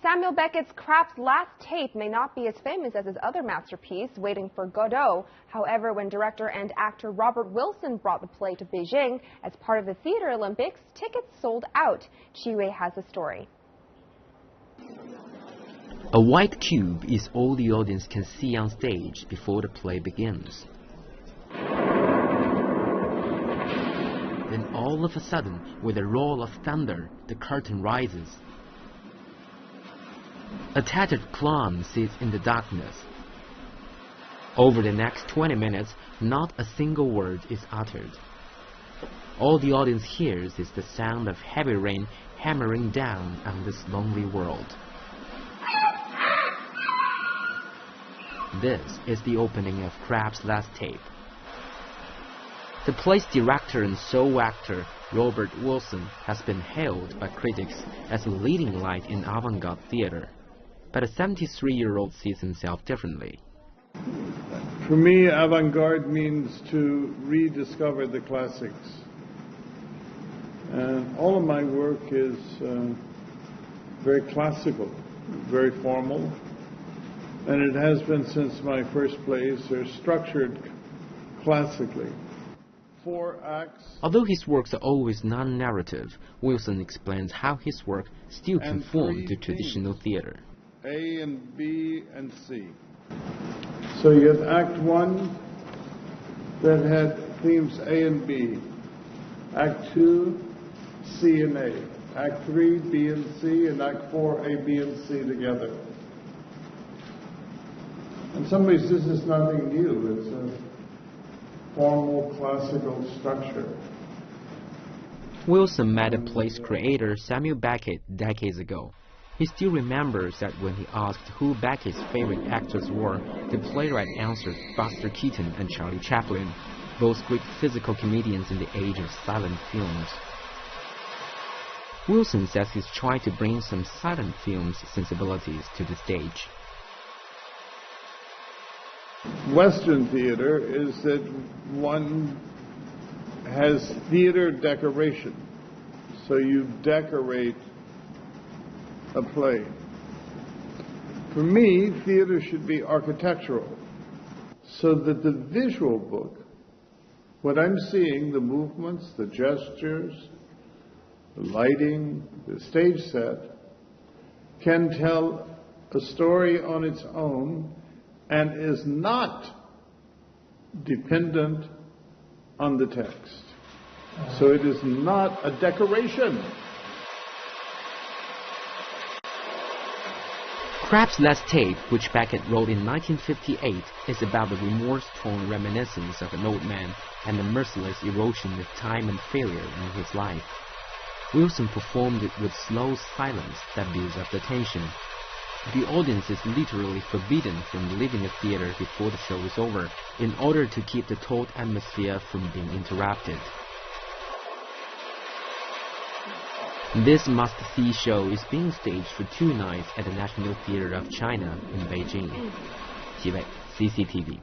Samuel Beckett's Crab's Last Tape may not be as famous as his other masterpiece, Waiting for Godot. However, when director and actor Robert Wilson brought the play to Beijing as part of the Theater Olympics, tickets sold out. Chi Wei has the story. A white cube is all the audience can see on stage before the play begins. Then all of a sudden, with a roll of thunder, the curtain rises. A tattered clown sits in the darkness. Over the next 20 minutes, not a single word is uttered. All the audience hears is the sound of heavy rain hammering down on this lonely world. This is the opening of Crab's Last Tape. The play's director and sole actor, Robert Wilson, has been hailed by critics as a leading light in avant-garde theater. But a 73-year-old sees himself differently. For me, avant-garde means to rediscover the classics. And all of my work is very classical, very formal. And it has been since my first plays. They're structured classically. 4 acts. Although his works are always non-narrative, Wilson explains how his work still conforms to traditional theater. A and B and C. So you had Act 1 that had themes A and B. Act 2, C and A. Act 3, B and C. And Act 4, A, B, and C together. In some ways, this is nothing new. It's a formal classical structure. Wilson met the play's creator Samuel Beckett decades ago. He still remembers that when he asked who Beckett's favorite actors were, the playwright answered Buster Keaton and Charlie Chaplin, both great physical comedians in the age of silent films. Wilson says he's trying to bring some silent film's sensibilities to the stage. Western theater is that one has theater decoration. So you decorate a play. For me, theater should be architectural, so that the visual book, what I'm seeing, the movements, the gestures, the lighting, the stage set, can tell a story on its own and is not dependent on the text. So it is not a decoration. Crab's Last Tape, which Beckett wrote in 1958, is about the remorse-torn reminiscence of an old man and the merciless erosion of time and failure in his life. Wilson performed it with slow silence that builds up the tension. The audience is literally forbidden from leaving the theater before the show is over, in order to keep the taut atmosphere from being interrupted. This must-see show is being staged for 2 nights at the National Theatre of China in Beijing. Chi Wei, CCTV.